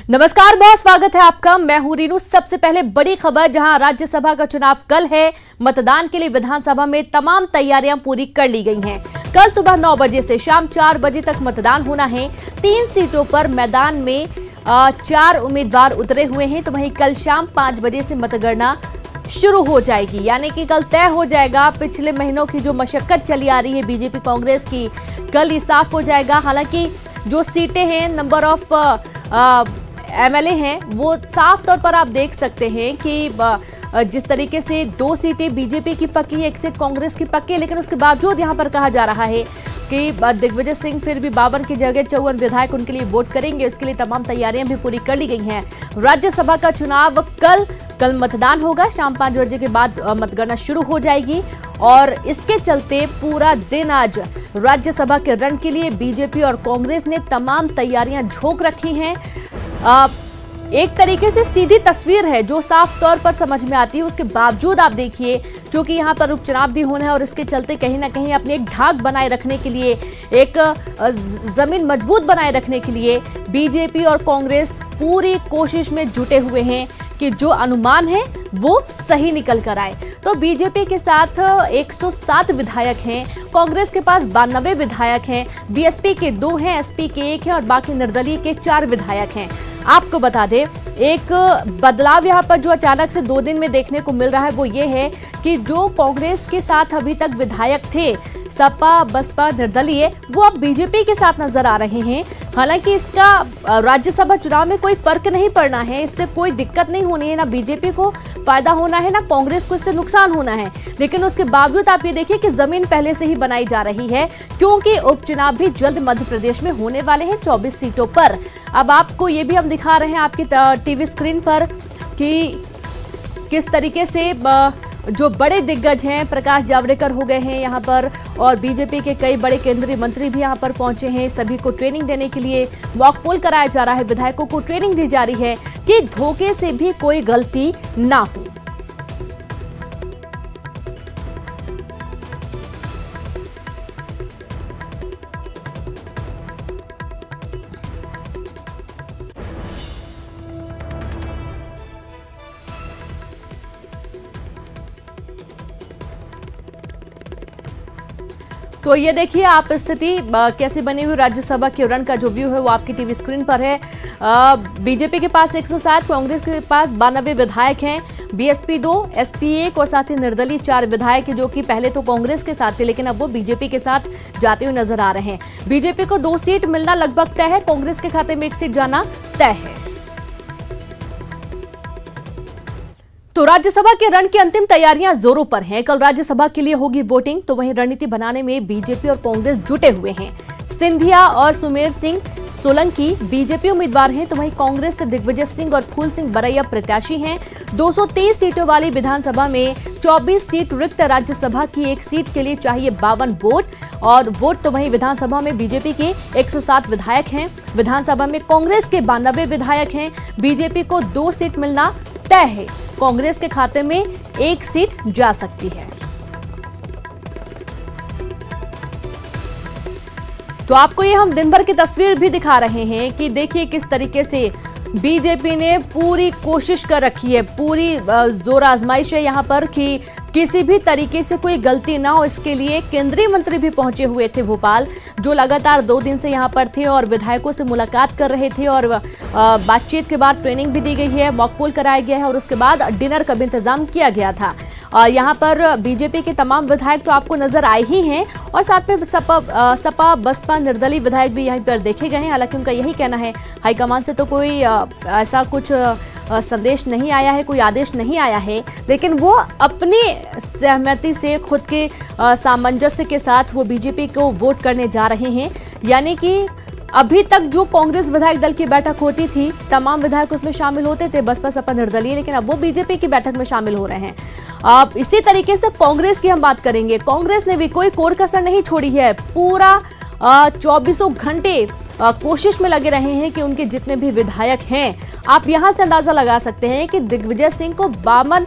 नमस्कार, बहुत स्वागत है आपका। मैं हूं रीनू। सबसे पहले बड़ी खबर, जहां राज्यसभा का चुनाव कल है। मतदान के लिए विधानसभा में तमाम तैयारियां पूरी कर ली गई हैं। कल सुबह 9 बजे से शाम 4 बजे तक मतदान होना है। 3 सीटों पर मैदान में 4 उम्मीदवार उतरे हुए हैं। तो वहीं कल शाम 5 बजे से मतगणना शुरू हो जाएगी, यानी कि कल तय हो जाएगा। पिछले महीनों की जो मशक्कत चली आ रही है बीजेपी कांग्रेस की, कल ये साफ हो जाएगा। हालांकि जो सीटें हैं, नंबर ऑफ एमएलए हैं, वो साफ तौर पर आप देख सकते हैं कि जिस तरीके से 2 सीटें बीजेपी की पक्की है, 1 सीट कांग्रेस की पक्की है। लेकिन उसके बावजूद यहां पर कहा जा रहा है कि दिग्विजय सिंह फिर भी 52 की जगह 54 विधायक उनके लिए वोट करेंगे। इसके लिए तमाम तैयारियां भी पूरी कर ली गई हैं। राज्यसभा का चुनाव कल मतदान होगा। शाम 5 बजे के बाद मतगणना शुरू हो जाएगी और इसके चलते पूरा दिन आज राज्यसभा के रण के लिए बीजेपी और कांग्रेस ने तमाम तैयारियां झोंक रखी हैं। एक तरीके से सीधी तस्वीर है जो साफ तौर पर समझ में आती है। उसके बावजूद आप देखिए, क्योंकि यहाँ पर उपचुनाव भी होना है और इसके चलते कहीं ना कहीं अपने एक धाक बनाए रखने के लिए, एक जमीन मजबूत बनाए रखने के लिए बीजेपी और कांग्रेस पूरी कोशिश में जुटे हुए हैं कि जो अनुमान है वो सही निकल कर आए। तो बीजेपी के साथ 107 विधायक हैं, कांग्रेस के पास 92 विधायक हैं, बीएसपी के 2 हैं, एसपी के 1 है और बाकी निर्दलीय के 4 विधायक हैं। आपको बता दें, एक बदलाव यहाँ पर जो अचानक से 2 दिन में देखने को मिल रहा है वो ये है कि जो कांग्रेस के साथ अभी तक विधायक थे, सपा, बसपा, निर्दलीय, वो अब बीजेपी के साथ नजर आ रहे हैं। हालांकि इसका राज्यसभा चुनाव में कोई फर्क नहीं पड़ना है, इससे कोई दिक्कत नहीं होनी है, ना बीजेपी को फायदा होना है ना कांग्रेस को इससे नुकसान होना है। लेकिन उसके बावजूद आप ये देखिए कि जमीन पहले से ही बनाई जा रही है, क्योंकि उपचुनाव भी जल्द मध्य प्रदेश में होने वाले हैं 24 सीटों पर। अब आपको ये भी हम दिखा रहे हैं आपकी टीवी स्क्रीन पर कि किस तरीके से जो बड़े दिग्गज हैं, प्रकाश जावड़ेकर हो गए हैं यहाँ पर, और बीजेपी के कई बड़े केंद्रीय मंत्री भी यहाँ पर पहुंचे हैं। सभी को ट्रेनिंग देने के लिए मॉक पोल कराया जा रहा है, विधायकों को ट्रेनिंग दी जा रही है कि धोखे से भी कोई गलती ना हो। तो ये देखिए आप स्थिति कैसे बनी हुई राज्यसभा के रण का जो व्यू है वो आपकी टीवी स्क्रीन पर है। बीजेपी के पास 107, कांग्रेस के पास 92 विधायक हैं, बीएसपी 2, एसपी 1 और साथ ही निर्दलीय 4 विधायक हैं, जो कि पहले तो कांग्रेस के साथ थे लेकिन अब वो बीजेपी के साथ जाते हुए नजर आ रहे हैं। बीजेपी को 2 सीट मिलना लगभग तय है, कांग्रेस के खाते में 1 सीट जाना तय है। तो राज्यसभा के रण की अंतिम तैयारियां जोरों पर हैं। कल राज्यसभा के लिए होगी वोटिंग, तो वहीं रणनीति बनाने में बीजेपी और कांग्रेस जुटे हुए हैं। सिंधिया और सुमेर सिंह सोलंकी बीजेपी उम्मीदवार हैं, तो वहीं कांग्रेस से दिग्विजय सिंह और फूल सिंह बरैया प्रत्याशी हैं। 230 सीटों वाली विधानसभा में 24 सीट रिक्त, राज्यसभा की 1 सीट के लिए चाहिए 52 वोट। तो वहीं विधानसभा में बीजेपी के 107 विधायक हैं, विधानसभा में कांग्रेस के 92 विधायक हैं। बीजेपी को 2 सीट मिलना तय है, कांग्रेस के खाते में 1 सीट जा सकती है। तो आपको ये हम दिन भर की तस्वीर भी दिखा रहे हैं कि देखिए किस तरीके से बीजेपी ने पूरी कोशिश कर रखी है, पूरी जोर आजमाइश है यहाँ पर कि किसी भी तरीके से कोई गलती ना हो। इसके लिए केंद्रीय मंत्री भी पहुंचे हुए थे भोपाल, जो लगातार 2 दिन से यहाँ पर थे और विधायकों से मुलाकात कर रहे थे और बातचीत के बाद ट्रेनिंग भी दी गई है, मॉक पोल कराया गया है और उसके बाद डिनर का भी इंतजाम किया गया था। यहाँ पर बीजेपी के तमाम विधायक तो आपको नजर आए ही हैं और साथ में सपा, बसपा, निर्दलीय विधायक भी यहाँ पर देखे गए हैं। हालांकि उनका यही कहना है, हाईकमान से तो कोई ऐसा कुछ संदेश नहीं आया है, कोई आदेश नहीं आया है, लेकिन वो अपनी सहमति से, खुद के सामंजस्य के साथ वो बीजेपी को वोट करने जा रहे हैं। यानी कि अभी तक जो कांग्रेस विधायक दल की बैठक होती थी, तमाम विधायक उसमें शामिल होते थे, बसपा, सपा, निर्दलीय, लेकिन अब वो बीजेपी की बैठक में शामिल हो रहे हैं। अब इसी तरीके से कांग्रेस की हम बात करेंगे। कांग्रेस ने भी कोई कोर कसर नहीं छोड़ी है, पूरा 24 घंटे कोशिश में लगे रहे हैं कि उनके जितने भी विधायक हैं, आप यहां से अंदाजा लगा सकते हैं कि दिग्विजय सिंह को 52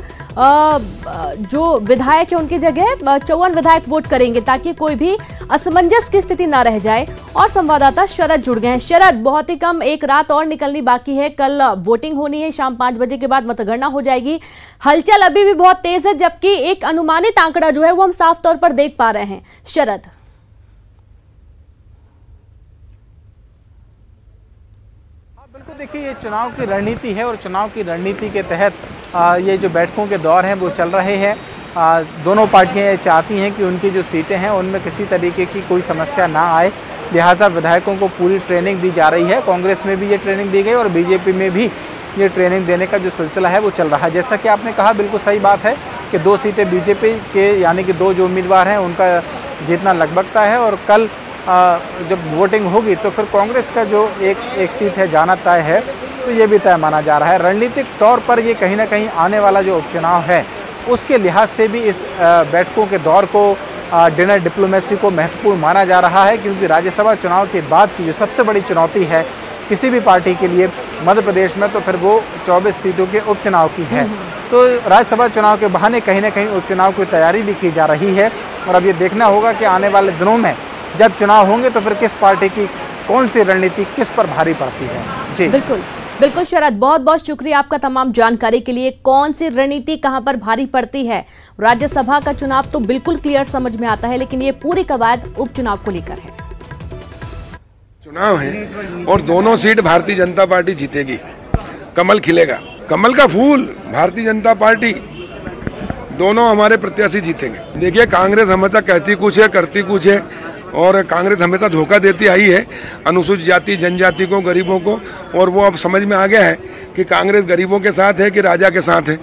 जो विधायक है उनकी जगह 54 विधायक वोट करेंगे, ताकि कोई भी असमंजस की स्थिति ना रह जाए। और संवाददाता शरद जुड़ गए हैं। शरद, बहुत ही कम एक रात और निकलनी बाकी है, कल वोटिंग होनी है, शाम 5 बजे के बाद मतगणना हो जाएगी। हलचल अभी भी बहुत तेज है, जबकि एक अनुमानित आंकड़ा जो है वो हम साफ तौर पर देख पा रहे हैं। शरद, बिल्कुल, देखिए ये चुनाव की रणनीति है और चुनाव की रणनीति के तहत ये जो बैठकों के दौर हैं वो चल रहे हैं। दोनों पार्टियां ये चाहती हैं कि उनकी जो सीटें हैं उनमें किसी तरीके की कोई समस्या ना आए, लिहाजा विधायकों को पूरी ट्रेनिंग दी जा रही है। कांग्रेस में भी ये ट्रेनिंग दी गई और बीजेपी में भी ये ट्रेनिंग देने का जो सिलसिला है वो चल रहा है। जैसा कि आपने कहा, बिल्कुल सही बात है कि 2 सीटें बीजेपी के यानी कि 2 जो उम्मीदवार हैं उनका जीतना लगभग तय है, और कल जब वोटिंग होगी तो फिर कांग्रेस का जो एक सीट है जाना तय है, तो ये भी तय माना जा रहा है। रणनीतिक तौर पर ये कहीं ना कहीं आने वाला जो उपचुनाव है उसके लिहाज से भी इस बैठकों के दौर को, डिनर डिप्लोमेसी को महत्वपूर्ण माना जा रहा है, क्योंकि राज्यसभा चुनाव के बाद की जो सबसे बड़ी चुनौती है किसी भी पार्टी के लिए मध्य प्रदेश में, तो फिर वो 24 सीटों के उपचुनाव की है। तो राज्यसभा चुनाव के बहाने कहीं ना कहीं उपचुनाव की तैयारी भी की जा रही है, और अब ये देखना होगा कि आने वाले दिनों में जब चुनाव होंगे तो फिर किस पार्टी की कौन सी रणनीति किस पर भारी पड़ती है। जी बिल्कुल शरद, बहुत बहुत शुक्रिया आपका तमाम जानकारी के लिए। कौन सी रणनीति कहां पर भारी पड़ती है? राज्यसभा का चुनाव तो बिल्कुल क्लियर समझ में आता है, लेकिन ये पूरी कवायद उपचुनाव को लेकर है। चुनाव है और दोनों सीट भारतीय जनता पार्टी जीतेगी, कमल खिलेगा, कमल का फूल भारतीय जनता पार्टी, दोनों हमारे प्रत्याशी जीतेंगे। देखिए, कांग्रेस हमेशा कहती कुछ है करती कुछ है, और कांग्रेस हमेशा धोखा देती आई है अनुसूचित जाति जनजाति को, गरीबों को, और वो अब समझ में आ गया है कि कांग्रेस गरीबों के साथ है कि राजा के साथ है।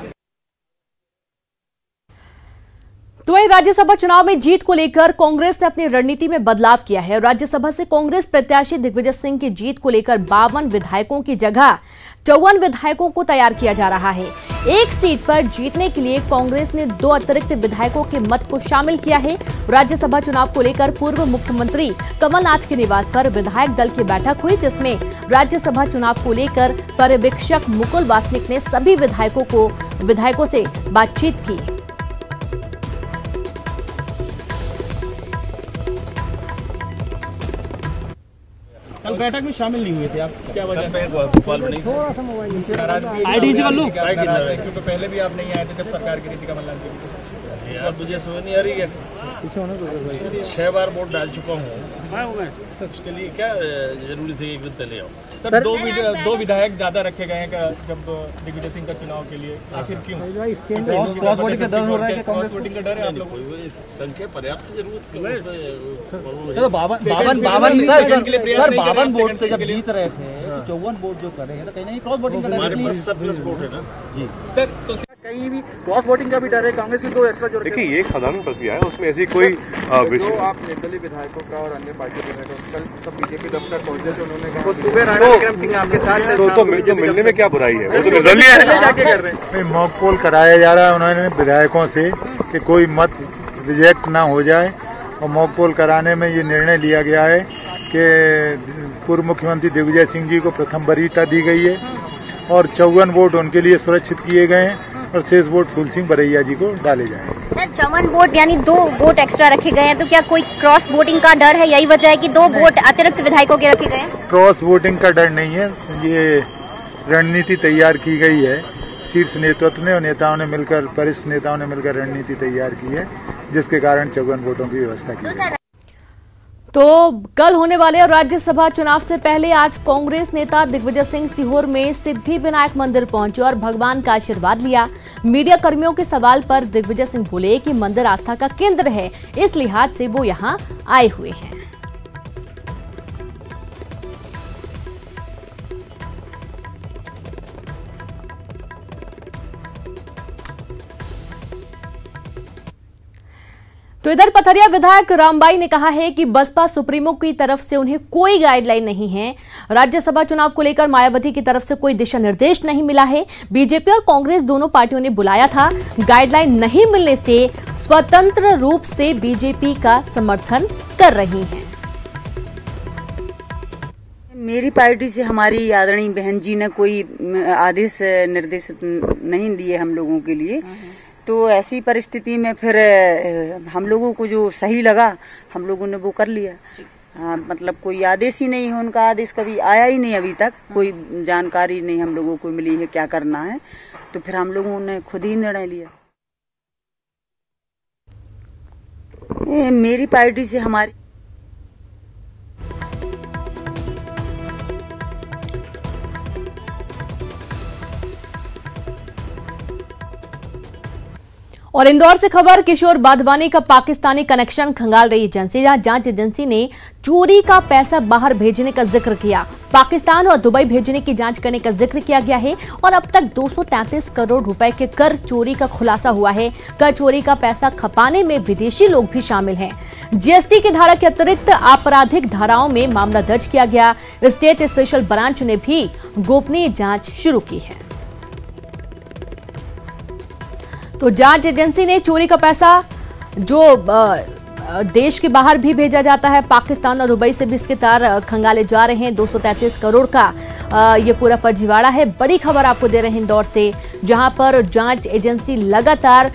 तो वहीं राज्यसभा चुनाव में जीत को लेकर कांग्रेस ने अपनी रणनीति में बदलाव किया है। राज्यसभा से कांग्रेस प्रत्याशी दिग्विजय सिंह की जीत को लेकर 52 विधायकों की जगह 54 विधायकों को तैयार किया जा रहा है। एक सीट पर जीतने के लिए कांग्रेस ने 2 अतिरिक्त विधायकों के मत को शामिल किया है। राज्यसभा चुनाव को लेकर पूर्व मुख्यमंत्री कमलनाथ के निवास पर विधायक दल की बैठक हुई, जिसमें राज्यसभा चुनाव को लेकर पर्यवेक्षक मुकुल वासनिक ने सभी विधायकों से बातचीत की। कल बैठक में शामिल नहीं हुए थे आप, क्या वजह? आईडी कर लो, क्योंकि पहले भी आप नहीं आए थे जब सरकार की नीति कमलनाथ की। यार मुझे समझ नहीं आ रही है, 6 बार वोट डाल चुका हूँ, उसके लिए क्या जरूरी थी एक दिन पहले आओ? सर, 2 विधायक ज्यादा रखे गए हैं जब दिग्विजय सिंह का चुनाव के लिए, आखिर क्यों? क्रॉस वोटिंग का डर हो रहा है, क्रॉस वोटिंग का डर है आप लोगों को? संख्या पर्याप्त जरूरत 52 वोट से जब जीत रहे थे, 54 वोट जो कर रहे हैं, तो कहीं नहीं क्रॉस वोटिंग का डर है। सरप्लस वोट है ना जी सर, तो कहीं भी क्रॉस वोटिंग का भी डर है। कांग्रेस की 2 एक्स्ट्रा जो देखिए, ये एक साधारण प्रक्रिया है, उसमें ऐसी कोई विषय आप निर्दलीय विधायकों का और अन्य पार्टी के विधायकों कल सब बीजेपी दफ्तर पहुंचे थे, उन्होंने कहा सुबह राणा विक्रम सिंह आपके साथ तो मिलने में क्या बुराई है, वो तो निर्दलीय है। जाके कर रहे हैं, मॉक पोल कराया जा रहा है उन्होंने विधायकों से कि कोई मत रिजेक्ट ना हो जाए, और मॉक पोल कराने में ये निर्णय लिया गया है कि पूर्व मुख्यमंत्री दिग्विजय सिंह जी को प्रथम वरीयता दी गई है और 54 वोट उनके लिए सुरक्षित किए गए हैं, और शेष वोट फूल सिंह बरैया जी को डाले जाएंगे। सर, 54 वोट यानी 2 वोट एक्स्ट्रा रखे गए हैं, तो क्या कोई क्रॉस वोटिंग का डर है? यही वजह है कि 2 वोट अतिरिक्त विधायकों के रखे गए हैं? क्रॉस वोटिंग का डर नहीं है, ये रणनीति तैयार की गई है शीर्ष नेतृत्व ने, और नेताओं ने मिलकर, वरिष्ठ नेताओं ने मिलकर रणनीति तैयार की है, जिसके कारण 54 वोटों की व्यवस्था की है। तो कल होने वाले राज्यसभा चुनाव से पहले आज कांग्रेस नेता दिग्विजय सिंह सीहोर में सिद्धि विनायक मंदिर पहुंचे और भगवान का आशीर्वाद लिया। मीडिया कर्मियों के सवाल पर दिग्विजय सिंह बोले कि मंदिर आस्था का केंद्र है, इस लिहाज से वो यहां आए हुए हैं। तो इधर पथरिया विधायक रामबाई ने कहा है कि बसपा सुप्रीमो की तरफ से उन्हें कोई गाइडलाइन नहीं है। राज्यसभा चुनाव को लेकर मायावती की तरफ से कोई दिशा निर्देश नहीं मिला है। बीजेपी और कांग्रेस दोनों पार्टियों ने बुलाया था। गाइडलाइन नहीं मिलने से स्वतंत्र रूप से बीजेपी का समर्थन कर रही हैं। मेरी पार्टी से हमारी आदरणीय बहन जी ने कोई आदेश निर्देश नहीं दिए हम लोगों के लिए, तो ऐसी परिस्थिति में फिर हम लोगों को जो सही लगा हम लोगों ने वो कर लिया। मतलब कोई आदेश ही नहीं है, उनका आदेश कभी आया ही नहीं, अभी तक कोई जानकारी नहीं हम लोगों को मिली है क्या करना है, तो फिर हम लोगों ने खुद ही निर्णय लिया। मेरी पार्टी से हमारी और इंदौर से खबर, किशोर बाधवानी का पाकिस्तानी कनेक्शन खंगाल रही एजेंसी। जहां जांच एजेंसी ने चोरी का पैसा बाहर भेजने का जिक्र किया, पाकिस्तान और दुबई भेजने की जांच करने का जिक्र किया गया है और अब तक 233 करोड़ रुपए के कर चोरी का खुलासा हुआ है। कर चोरी का पैसा खपाने में विदेशी लोग भी शामिल हैं। जीएसटी की धारा के अतिरिक्त आपराधिक धाराओं में मामला दर्ज किया गया। स्टेट स्पेशल ब्रांच ने भी गोपनीय जांच शुरू की है। तो जांच एजेंसी ने चोरी का पैसा जो देश के बाहर भी भेजा जाता है, पाकिस्तान और दुबई से भी इसके तार खंगाले जा रहे हैं। 233 करोड़ का ये पूरा फर्जीवाड़ा है। बड़ी खबर आपको दे रहे हैं इंदौर से, जहां पर जांच एजेंसी लगातार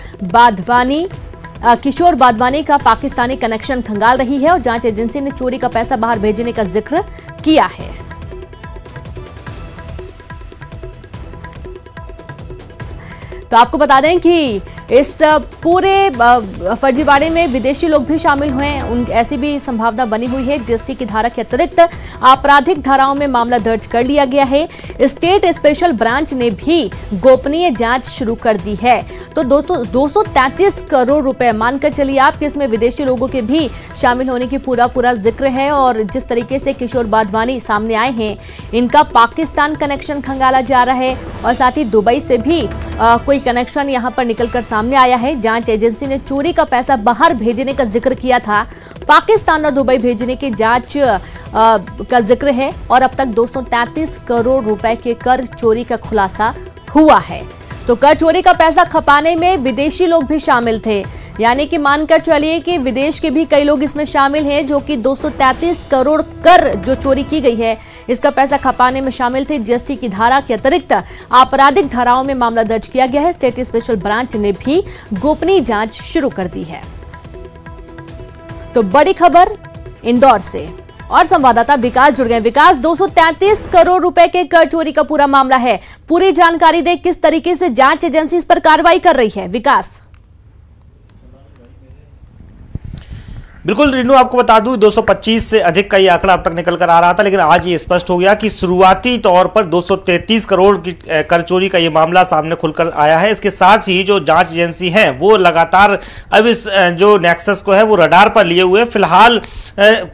किशोर बाधवानी का पाकिस्तानी कनेक्शन खंगाल रही है और जांच एजेंसी ने चोरी का पैसा बाहर भेजने का जिक्र किया है। तो आपको बता दें कि इस पूरे फर्जीवाड़े में विदेशी लोग भी शामिल हुए हैं, ऐसी भी संभावना बनी हुई है। जीएसटी की धारा के अतिरिक्त आपराधिक धाराओं में मामला दर्ज कर लिया गया है। स्टेट स्पेशल ब्रांच ने भी गोपनीय जांच शुरू कर दी है। तो 233 करोड़ रुपए मानकर चलिए आप कि इसमें विदेशी लोगों के भी शामिल होने की पूरा जिक्र है। और जिस तरीके से किशोर बाधवानी सामने आए हैं, इनका पाकिस्तान कनेक्शन खंगाला जा रहा है और साथ ही दुबई से भी कोई कनेक्शन यहां पर निकलकर सामने आया है। जांच एजेंसी ने चोरी का पैसा बाहर भेजने का जिक्र किया था, पाकिस्तान और दुबई भेजने की जांच का जिक्र है और अब तक 233 करोड़ रुपए के कर चोरी का खुलासा हुआ है। तो कर चोरी का पैसा खपाने में विदेशी लोग भी शामिल थे, यानी कि मानकर चलिए कि विदेश के भी कई लोग इसमें शामिल हैं, जो कि 233 करोड़ कर जो चोरी की गई है इसका पैसा खपाने में शामिल थे। जीएसटी की धारा के अतिरिक्त आपराधिक धाराओं में मामला दर्ज किया गया है। स्टेट स्पेशल ब्रांच ने भी गोपनीय जांच शुरू कर दी है। तो बड़ी खबर इंदौर से और संवाददाता विकास जुड़ गए। विकास, 233 करोड़ रुपए के कर चोरी का पूरा मामला है, पूरी जानकारी दे, किस तरीके से जांच एजेंसी इस पर कार्रवाई कर रही है? विकास। बिल्कुल रीनू, आपको बता दूं 225 से अधिक का ये आंकड़ा अब तक निकल कर आ रहा था, लेकिन आज ये स्पष्ट हो गया कि शुरुआती तौर पर 233 करोड़ की कर चोरी का ये मामला सामने खुलकर आया है। इसके साथ ही जो जांच एजेंसी है वो लगातार अब इस जो नेक्सस को है वो रडार पर लिए हुए। फिलहाल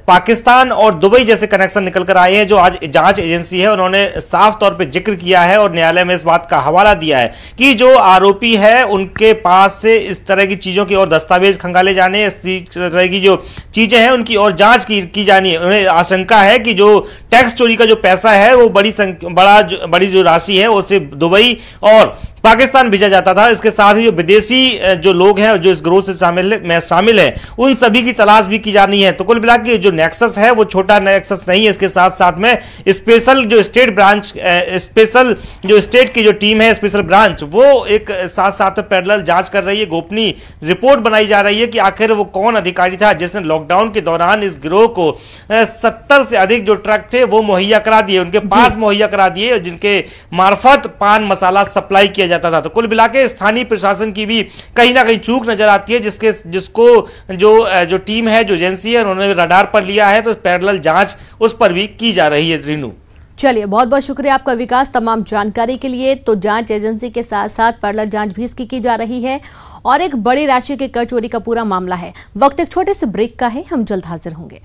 पाकिस्तान और दुबई जैसे कनेक्शन निकल कर आए हैं। जो आज जांच एजेंसी है उन्होंने साफ तौर पर जिक्र किया है और न्यायालय में इस बात का हवाला दिया है कि जो आरोपी है उनके पास से इस तरह की चीजों की और दस्तावेज खंगाले जाने, इस तरह की जो चीजें हैं उनकी और जांच की जानी है। उन्हें आशंका है कि जो टैक्स चोरी का जो पैसा है वो बड़ी जो राशि है उसे दुबई और पाकिस्तान भेजा जाता था। इसके साथ ही जो विदेशी जो लोग हैं जो इस गिरोह से शामिल हैं उन सभी की तलाश भी की जानी है। तो कुल मिला के जो नेक्सस है वो छोटा नेक्सस नहीं है। इसके साथ साथ में स्पेशल जो स्टेट ब्रांच, स्पेशल जो स्टेट की जो टीम है स्पेशल ब्रांच, वो एक साथ में पैरेलल जांच कर रही है। गोपनीय रिपोर्ट बनाई जा रही है कि आखिर वो कौन अधिकारी था जिसने लॉकडाउन के दौरान इस गिरोह को 70 से अधिक जो ट्रक थे वो मुहैया करा दिए, उनके पास मुहैया करा दिए, जिनके मार्फत पान मसाला सप्लाई किया जाता था। तो कुल मिला के स्थानीय प्रशासन की भी कहीं ना कहीं चूक नजर आती है, जिसको जो टीम है, जो एजेंसी है, उन्होंने रडार पर लिया है। तो पैरेलल जांच उस पर भी की जा रही है। रीनू, चलिए, बहुत बहुत शुक्रिया आपका विकास तमाम जानकारी के लिए। तो जांच एजेंसी के साथ साथ पैरेलल जांच भी इसकी की जा रही है और एक बड़ी राशि के कर चोरी का पूरा मामला है। वक्त एक छोटे से ब्रेक का है, हम जल्द हाजिर होंगे।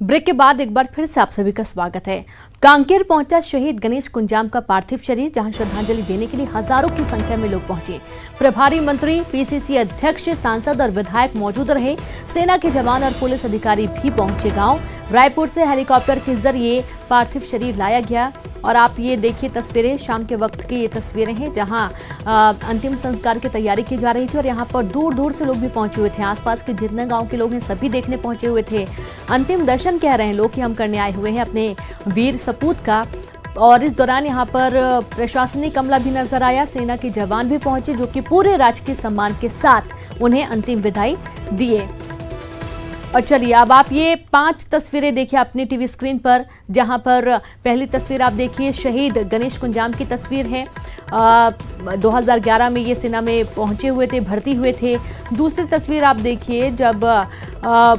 ब्रेक के बाद एक बार फिर से आप सभी का स्वागत है। कांकेर पहुंचा शहीद गणेश कुंजाम का पार्थिव शरीर, जहां श्रद्धांजलि देने के लिए हजारों की संख्या में लोग पहुंचे। प्रभारी मंत्री, पीसीसी अध्यक्ष, सांसद और विधायक मौजूद रहे। सेना के जवान और पुलिस अधिकारी भी पहुंचे गांव। रायपुर से हेलीकॉप्टर के जरिए पार्थिव शरीर लाया गया और आप ये देखिए तस्वीरें, शाम के वक्त की ये तस्वीरें हैं जहां अंतिम संस्कार की तैयारी की जा रही थी और यहाँ पर दूर दूर से लोग भी पहुंचे हुए थे। आसपास के जितने गांव के लोग हैं सभी देखने पहुंचे हुए थे। अंतिम दर्शन कह रहे हैं लोग कि हम करने आए हुए हैं अपने वीर सपूत का। और इस दौरान यहाँ पर प्रशासनिक अमला भी नजर आया, सेना के जवान भी पहुंचे जो कि पूरे राजकीय सम्मान के साथ उन्हें अंतिम विदाई दिए। और चलिए अब आप ये 5 तस्वीरें देखिए अपनी टीवी स्क्रीन पर, जहां पर पहली तस्वीर आप देखिए शहीद गणेश कुंजाम की तस्वीर है। 2011 में ये सेना में पहुंचे हुए थे, भर्ती हुए थे। दूसरी तस्वीर आप देखिए जब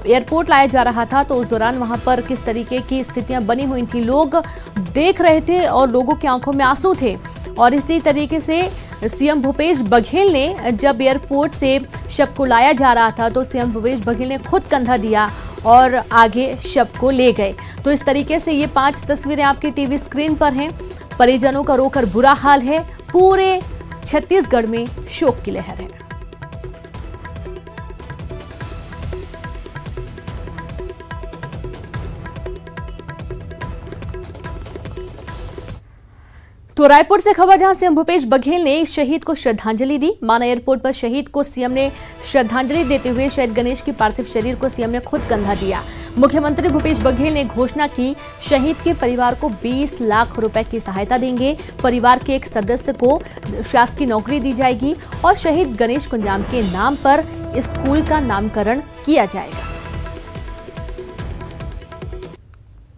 एयरपोर्ट लाया जा रहा था तो उस दौरान वहां पर किस तरीके की स्थितियां बनी हुई थी, लोग देख रहे थे और लोगों की आंखों में आंसू थे। और इसी तरीके से सीएम भूपेश बघेल ने जब एयरपोर्ट से शव को लाया जा रहा था तो सीएम भूपेश बघेल ने खुद कंधा दिया और आगे शव को ले गए। तो इस तरीके से ये 5 तस्वीरें आपकी टीवी स्क्रीन पर हैं। परिजनों का रोकर बुरा हाल है, पूरे छत्तीसगढ़ में शोक की लहर है। तो रायपुर से खबर जहां सीएम भूपेश बघेल ने शहीद को श्रद्धांजलि दी। माना एयरपोर्ट पर शहीद को सीएम ने श्रद्धांजलि देते हुए शहीद गणेश की पार्थिव शरीर को सीएम ने खुद कंधा दिया। मुख्यमंत्री भूपेश बघेल ने घोषणा की शहीद के परिवार को 20 लाख रुपए की सहायता देंगे। परिवार के एक सदस्य को शासकीय नौकरी दी जाएगी और शहीद गणेश कुंजाम के नाम पर स्कूल का नामकरण किया जाएगा।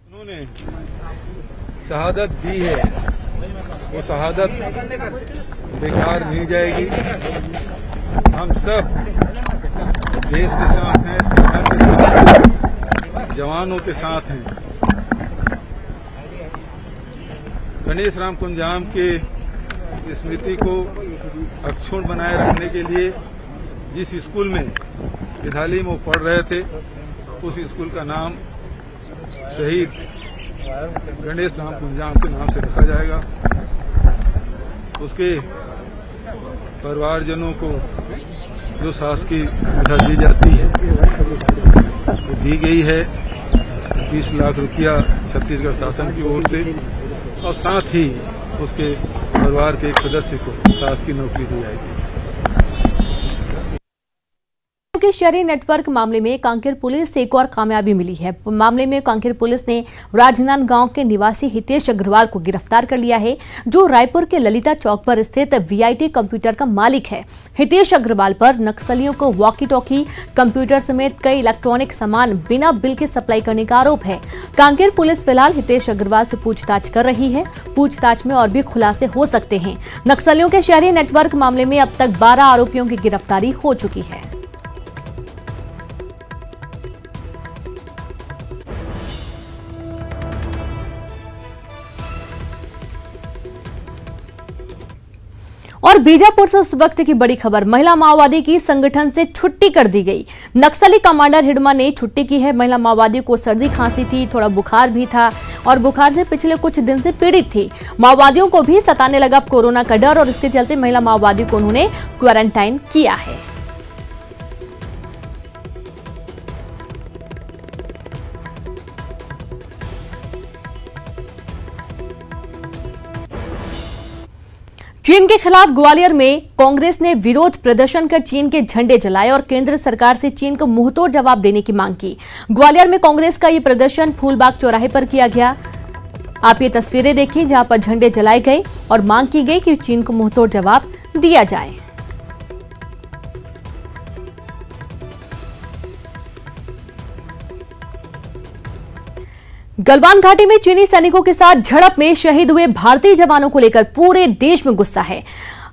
उन्होंने शहादत दी है, वो शहादत बेकार नहीं जाएगी। हम सब देश के साथ हैं, सेना के साथ हैं, जवानों के साथ हैं। गणेश राम कुंजाम के स्मृति को अक्षुण्ण बनाए रखने के लिए जिस स्कूल में विद्यालय में पढ़ रहे थे उस स्कूल का नाम शहीद गणेश राम कुंजाम के नाम से रखा जाएगा। उसके परिवारजनों को जो शासकीय सुविधा दी जाती है वो दी गई है। 20 लाख रुपया छत्तीसगढ़ शासन की ओर से और साथ ही उसके परिवार के एक सदस्य को शासकीय नौकरी दी जाएगी। के शहरी नेटवर्क मामले में कांकेर पुलिस से एक और कामयाबी मिली है। मामले में कांकेर पुलिस ने राजनांद गांव के निवासी हितेश अग्रवाल को गिरफ्तार कर लिया है, जो रायपुर के ललिता चौक पर स्थित वीआईटी कंप्यूटर का मालिक है। हितेश अग्रवाल पर नक्सलियों को वॉकी टॉकी, कंप्यूटर समेत कई इलेक्ट्रॉनिक सामान बिना बिल के सप्लाई करने का आरोप है। कांकेर पुलिस फिलहाल हितेश अग्रवाल से पूछताछ कर रही है। पूछताछ में और भी खुलासे हो सकते हैं। नक्सलियों के शहरी नेटवर्क मामले में अब तक 12 आरोपियों की गिरफ्तारी हो चुकी है। और बीजापुर से इस वक्त की बड़ी खबर, महिला माओवादी की संगठन से छुट्टी कर दी गई। नक्सली कमांडर हिडमा ने छुट्टी की है। महिला माओवादी को सर्दी खांसी थी, थोड़ा बुखार भी था और बुखार से पिछले कुछ दिन से पीड़ित थी। माओवादियों को भी सताने लगा कोरोना का डर और इसके चलते महिला माओवादी को उन्होंने क्वारंटाइन किया है। चीन के खिलाफ ग्वालियर में कांग्रेस ने विरोध प्रदर्शन कर चीन के झंडे जलाए और केंद्र सरकार से चीन को मुंहतोड़ जवाब देने की मांग की। ग्वालियर में कांग्रेस का ये प्रदर्शन फूलबाग चौराहे पर किया गया। आप ये तस्वीरें देखिए जहां पर झंडे जलाए गए और मांग की गई कि चीन को मुंहतोड़ जवाब दिया जाए। गलवान घाटी में चीनी सैनिकों के साथ झड़प में शहीद हुए भारतीय जवानों को लेकर पूरे देश में गुस्सा है।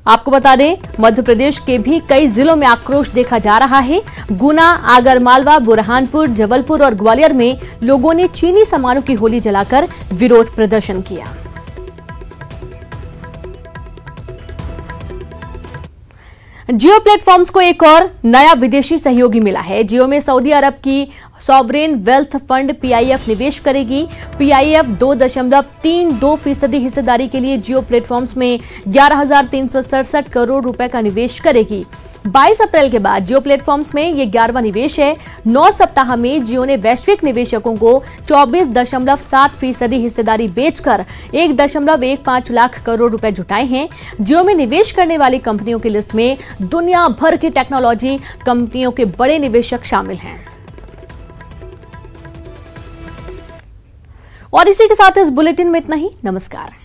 आपको बता दें, मध्य प्रदेश के भी कई जिलों में आक्रोश देखा जा रहा है। गुना, आगरमालवा, बुरहानपुर, जबलपुर और ग्वालियर में लोगों ने चीनी सामानों की होली जलाकर विरोध प्रदर्शन किया। जियो प्लेटफॉर्म्स को एक और नया विदेशी सहयोगी मिला है। जियो में सऊदी अरब की सॉवरेन वेल्थ फंड पीआईएफ निवेश करेगी। पीआईएफ 2.32% हिस्सेदारी के लिए जियो प्लेटफॉर्म्स में 11,367 करोड़ रुपए का निवेश करेगी। 22 अप्रैल के बाद जियो प्लेटफॉर्म्स में ये 11वां निवेश है। 9 सप्ताह में जियो ने वैश्विक निवेशकों को 24.7% हिस्सेदारी बेचकर 1.15 लाख करोड़ रुपए जुटाए हैं। जियो में निवेश करने वाली कंपनियों की लिस्ट में दुनिया भर की टेक्नोलॉजी कंपनियों के बड़े निवेशक शामिल हैं। और इसी के साथ इस बुलेटिन में इतना ही। नमस्कार।